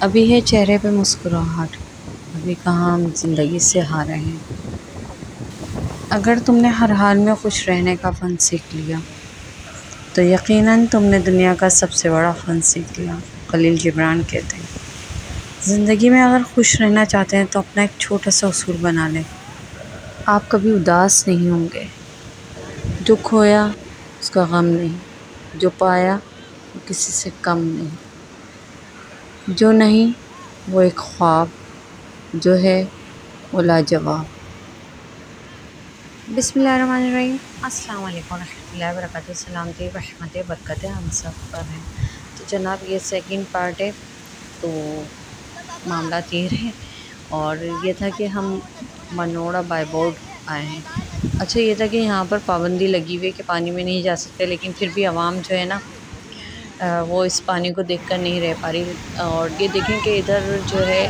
अभी है चेहरे पे मुस्कुराहट, अभी कहाँ हम ज़िंदगी से हारे हैं। अगर तुमने हर हाल में खुश रहने का फ़न सीख लिया तो यकीनन तुमने दुनिया का सबसे बड़ा फ़न सीख लिया। खलील जिब्रान कहते हैं, ज़िंदगी में अगर खुश रहना चाहते हैं तो अपना एक छोटा सा उसूल बना लें। आप कभी उदास नहीं होंगे। जो खोया उसका गम नहीं, जो पाया वो किसी से कम नहीं, जो नहीं वो एक ख्वाब, जो है वो लाजवाब। बिस्मिल्लाहिर्रहमानिर्रहीम, अस्सलाम वालेकुम रहमतुल्लाहि व बरकातहू। सलामती रहमतें बरकतें हम सब पर हैं। तो जनाब ये सेकंड पार्ट है। तो मामला ये है और ये था कि हम मनोड़ा बाय बोर्ड आए हैं। अच्छा ये था कि यहाँ पर पाबंदी लगी हुई है कि पानी में नहीं जा सकते, लेकिन फिर भी आवाम जो है ना वो इस पानी को देखकर नहीं रह पा रही। और ये देखें कि इधर जो है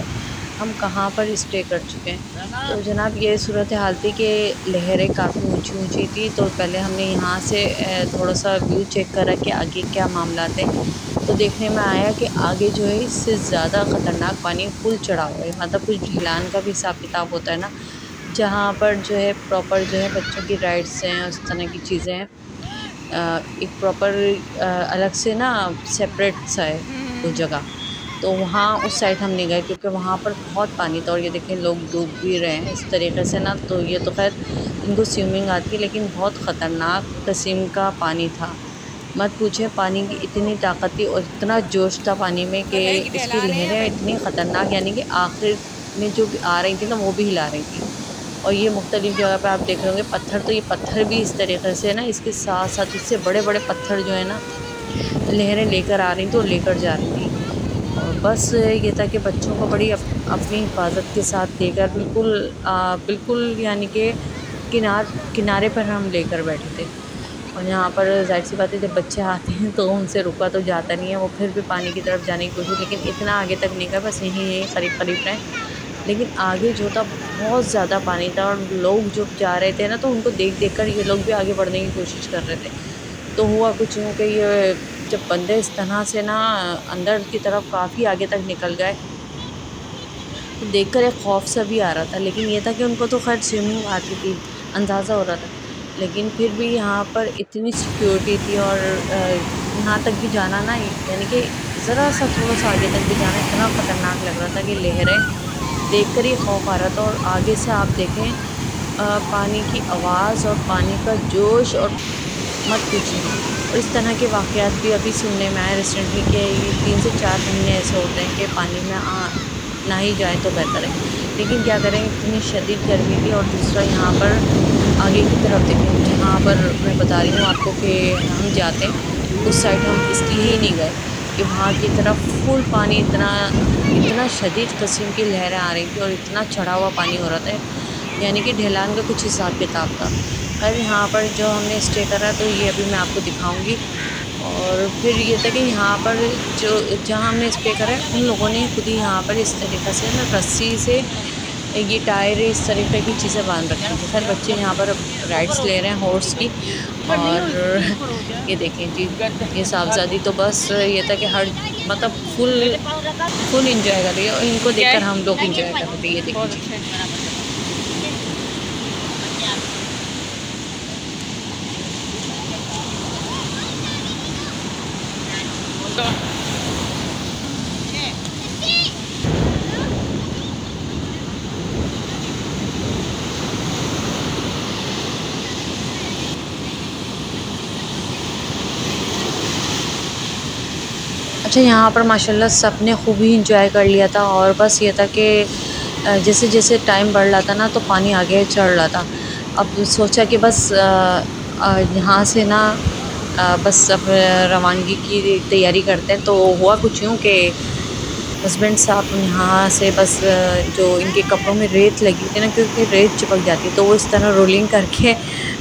हम कहाँ पर स्टे कर चुके हैं। तो जनाब ये सूरत हाल थी कि लहरें काफ़ी ऊंची ऊंची थी। तो पहले हमने यहाँ से थोड़ा सा व्यू चेक करा कि आगे क्या मामला थे। तो देखने में आया कि आगे जो है इससे ज़्यादा ख़तरनाक पानी पुल चढ़ा हुआ है। मतलब कुछ ढलान का भी हिसाब किताब होता है ना, जहाँ पर जो है प्रॉपर जो है बच्चों की राइड्स हैं, उस तरह की चीज़ें हैं। एक प्रॉपर अलग से ना सेपरेट सा है वो जगह। तो वहाँ उस साइड हम नहीं गए क्योंकि वहाँ पर बहुत पानी था। और ये देखें लोग डूब भी रहे हैं इस तरीके से ना। तो ये तो खैर इनको स्विमिंग आती है, लेकिन बहुत ख़तरनाक किस्म का पानी था। मत पूछे, पानी की इतनी ताकत थी और इतना जोश था पानी में कि इसकी लहरें इतनी ख़तरनाक, यानी कि आखिर में जो आ रही थी ना वो भी हिला रही थी। और ये मुख्तलिफ़ जगह पे आप देख रहे होंगे पत्थर, तो ये पत्थर भी इस तरीके से ना इसके साथ साथ इससे बड़े बड़े पत्थर जो है ना लहरें लेकर आ रही थी और लेकर जा रही थी। और बस ये था कि बच्चों को बड़ी अपनी हिफाजत के साथ लेकर बिल्कुल यानी कि किनारे पर हम लेकर बैठे थे। और यहाँ पर ज़ाहिर सी बात है जब बच्चे आते हैं तो उनसे रुका तो जाता नहीं है, वो फिर भी पानी की तरफ जाने की कोशिश, लेकिन इतना आगे तक नहीं गए, बस यहीं करीब करीब रहे। लेकिन आगे जो था बहुत ज़्यादा पानी था और लोग जो जा रहे थे ना तो उनको देख देख कर ये लोग भी आगे बढ़ने की कोशिश कर रहे थे। तो हुआ कुछ यूँ कि ये जब बंदे इस तरह से ना अंदर की तरफ काफ़ी आगे तक निकल गए तो देखकर एक खौफ सा भी आ रहा था। लेकिन ये था कि उनको तो खैर स्विमिंग आती थी, अंदाज़ा हो रहा था। लेकिन फिर भी यहाँ पर इतनी सिक्योरिटी थी और यहाँ तक भी जाना ना, यानी कि ज़रा सा थोड़ा सा आगे तक भी जाना इतना ख़तरनाक लग रहा था कि लहरें देखकर ही खौफ आ रहा था। और आगे से आप देखें पानी की आवाज़ और पानी का जोश, और मत पूछिए। और इस तरह के वाक़यात भी अभी सुनने में आए रिसेंटली कि ये 3 से 4 महीने ऐसे होते हैं कि पानी में ना ही जाए तो बेहतर है। लेकिन क्या करें, इतनी शदीद गर्मी थी। और दूसरा यहाँ पर आगे की तरफ देखें, जहाँ पर मैं बता रही हूँ आपको कि हम जाते हैं उस साइड हम इसलिए ही नहीं गए कि वहाँ की तरफ फुल पानी, इतना इतना शदीद किस्म की लहरें आ रही थी और इतना चढ़ा हुआ पानी हो रहा था, यानी कि ढलान का कुछ हिसाब किताब था। खैर यहाँ पर जो हमने स्टे करा तो ये अभी मैं आपको दिखाऊंगी। और फिर ये था कि यहाँ पर जो जहाँ हमने स्टे करा है उन लोगों ने खुद ही यहाँ पर इस तरीक़े से ना रस्सी से ये टायर इस तरीके की चीज़ें बांध रखी थी। खैर बच्चे यहाँ पर राइड्स ले रहे हैं हॉर्स की। और ये देखें जी, ये साहबजादी तो बस ये था कि हर मतलब फुल फुल इंजॉय कर रही है और इनको देखकर हम लोग इंजॉय कर रहे थे। ये देखिए अच्छा यहाँ पर माशाल्लाह सब ने खूब ही इंजॉय कर लिया था। और बस ये था कि जैसे जैसे टाइम बढ़ रहा था ना तो पानी आगे चढ़ रहा था। अब सोचा कि बस यहाँ से ना बस अब रवानगी की तैयारी करते हैं। तो हुआ कुछ यूँ कि हस्बैंड साहब यहाँ से बस जो इनके कपड़ों में रेत लगी थी ना, क्योंकि रेत चिपक जाती तो वो इस तरह रोलिंग करके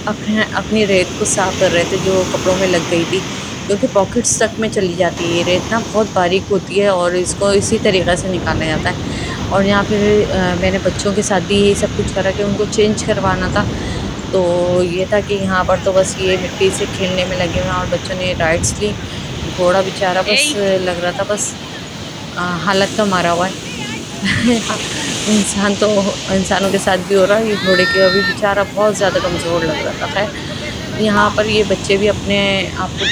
अपनी रेत को साफ़ कर रहे थे जो कपड़ों में लग गई थी, क्योंकि पॉकेट्स तक में चली जाती है ये रेत ना, बहुत बारीक होती है और इसको इसी तरीक़े से निकाला जाता है। और यहाँ फिर मैंने बच्चों के साथ भी यही सब कुछ करा कि उनको चेंज करवाना था। तो ये था कि यहाँ पर तो बस ये मिट्टी से खेलने में लगे हुए हैं और बच्चों ने राइड्स ली। घोड़ा बेचारा बस लग रहा था बस हालत का मारा हुआ है। इंसानों के साथ भी हो रहा है। ये घोड़े के अभी बेचारा बहुत ज़्यादा कमज़ोर लग रहा था। खैर यहाँ पर ये बच्चे भी अपने आप को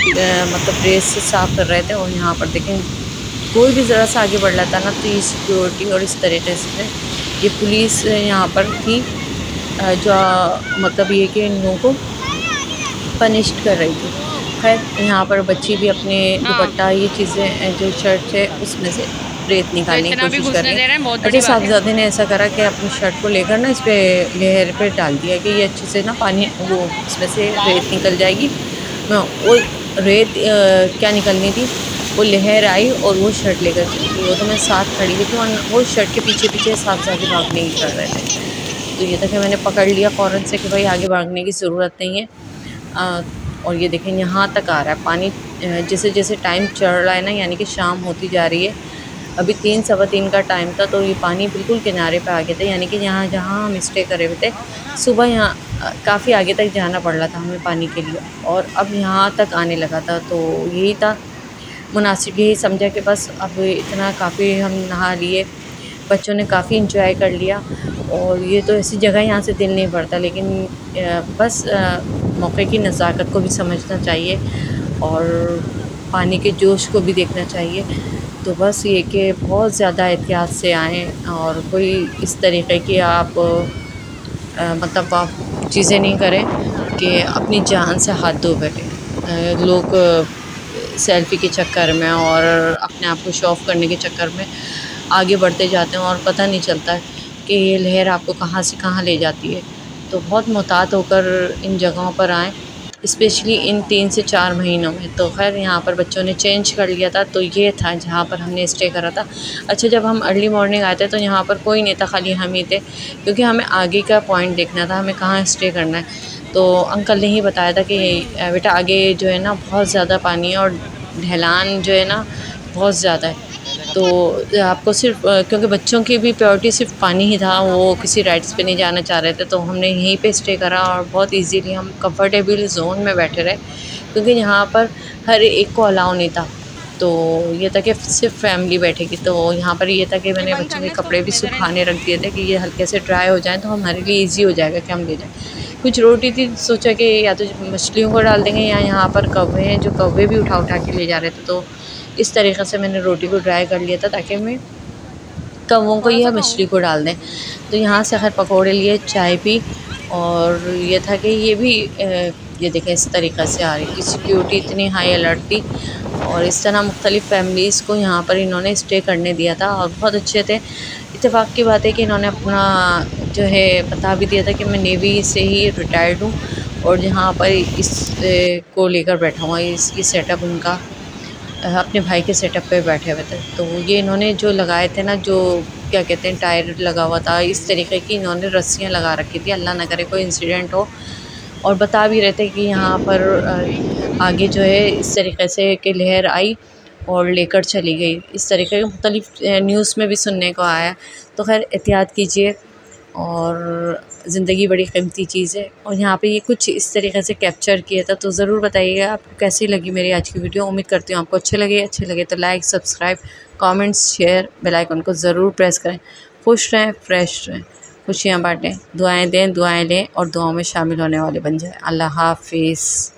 मतलब रेस से साफ़ कर रहे थे। और यहाँ पर देखें, कोई भी ज़रा सा आगे बढ़ रहा था ना तो ये सिक्योरिटी और इस तरीके से ये पुलिस यहाँ पर थी, जो मतलब ये कि इन लोगों को पनिश्ड कर रही थी। खैर यहाँ पर बच्ची भी अपने दुपट्टा ये चीज़ें जो शर्ट है उसमें से रेत निकालने की कोशिश कर रही है। अच्छा, साहबजादे ने ऐसा करा कि अपनी शर्ट को लेकर ना इस पर लेहर पे डाल दिया कि ये अच्छे से ना पानी वो इसमें से रेत निकल जाएगी। वो रेत क्या निकलनी थी, वो लहर आई और वो शर्ट लेकर चली गई। वो तो मैं साथ खड़ी हुई थी और वो शर्ट के पीछे पीछे साहबजादे भागने की कर रहे थे। तो ये था कि मैंने पकड़ लिया फ़ौरन से कि भाई आगे भागने की ज़रूरत नहीं है। और ये देखें यहाँ तक आ रहा है पानी। जैसे जैसे टाइम चढ़ रहा है ना, यानी कि शाम होती जा रही है। अभी 3 सवा 3 का टाइम था तो ये पानी बिल्कुल किनारे पे आ गया था। यानी कि यहाँ जहाँ हम स्टे करे हुए थे, सुबह यहाँ काफ़ी आगे तक जाना पड़ रहा था हमें पानी के लिए, और अब यहाँ तक आने लगा था। तो यही था मुनासिब, यही समझा कि बस अब इतना काफ़ी हम नहा लिए, बच्चों ने काफ़ी इंजॉय कर लिया। और ये तो ऐसी जगह यहाँ से दिल नहीं भरता, लेकिन बस मौके की नज़ाकत को भी समझना चाहिए और पानी के जोश को भी देखना चाहिए। तो बस ये कि बहुत ज़्यादा एहतियात से आएँ और कोई इस तरीक़े की आप मतलब आप चीज़ें नहीं करें कि अपनी जान से हाथ धो बैठें। लोग सेल्फ़ी के चक्कर में और अपने आप को शो ऑफ़ करने के चक्कर में आगे बढ़ते जाते हैं और पता नहीं चलता कि ये लहर आपको कहाँ से कहाँ ले जाती है। तो बहुत मुहतात होकर इन जगहों पर आएँ, स्पेशली इन 3 से 4 महीनों में। तो खैर यहाँ पर बच्चों ने चेंज कर लिया था, तो ये था जहाँ पर हमने स्टे करा था। अच्छा, जब हम अर्ली मॉर्निंग आए थे तो यहाँ पर कोई नहीं था, खाली हम ही थे, क्योंकि हमें आगे का पॉइंट देखना था, हमें कहाँ स्टे करना है। तो अंकल ने ही बताया था कि बेटा आगे जो है ना बहुत ज़्यादा पानी है और ढलान जो है ना बहुत ज़्यादा है, तो आपको सिर्फ क्योंकि बच्चों की भी प्रायोरिटी सिर्फ पानी ही था, वो किसी राइड्स पे नहीं जाना चाह रहे थे, तो हमने यहीं पे स्टे करा और बहुत इजीली हम कंफर्टेबल जोन में बैठे रहे, क्योंकि यहाँ पर हर एक को अलाउ नहीं था। तो ये था कि सिर्फ फैमिली बैठेगी। तो यहाँ पर ये था कि मैंने बच्चों के कपड़े भी सुखाने रख दिए थे कि ये हल्के से ड्राई हो जाएँ तो हमारे लिए ईजी हो जाएगा कि हम ले जाएँ। कुछ रोटी थी, सोचा कि या तो मछलियों को डाल देंगे या यहाँ पर कौवे हैं जो कौवे भी उठा उठा के ले जा रहे थे, तो इस तरीक़े से मैंने रोटी को ड्राई कर लिया था ताकि मैं कौवों को या मछली को डाल दें। तो यहाँ से खैर पकौड़े लिए, चाय पी, और ये था कि ये भी ये देखें इस तरीक़े से आ रही थी, सिक्योरिटी इतनी हाई अलर्ट थी। और इस तरह मुख्तलिफ़ फैमिलीज़ को यहाँ पर इन्होंने स्टे करने दिया था और बहुत अच्छे थे। इत्तेफाक की बात है कि इन्होंने अपना जो है बता भी दिया था कि मैं नेवी से ही रिटायर्ड हूँ और यहाँ पर इस को लेकर बैठा हुआ, ये सेटअप उनका अपने भाई के सेटअप पे बैठे हुए थे। तो ये इन्होंने जो लगाए थे ना, जो क्या कहते हैं टायर लगा हुआ था, इस तरीके की इन्होंने रस्सियाँ लगा रखी थी, अल्लाह ना करे कोई इंसिडेंट हो। और बता भी रहे थे कि यहाँ पर आगे जो है इस तरीके से कि लहर आई और लेकर चली गई, इस तरीके के मुख्तलिफ़ न्यूज़ में भी सुनने को आया। तो खैर एहतियात कीजिए, और ज़िंदगी बड़ी कीमती चीज़ है। और यहाँ पे ये कुछ इस तरीके से कैप्चर किया था। तो ज़रूर बताइएगा आपको कैसी लगी मेरी आज की वीडियो। उम्मीद करती हूँ आपको अच्छे लगे तो like, subscribe, comments, share, bell icon को ज़रूर प्रेस करें। खुश रहें, फ्रेश रहें, खुशियाँ बाँटें, दुआएँ दें, दुआएँ लें और दुआओं में शामिल होने वाले बन जाएँ। अल्लाह हाफ़िज़।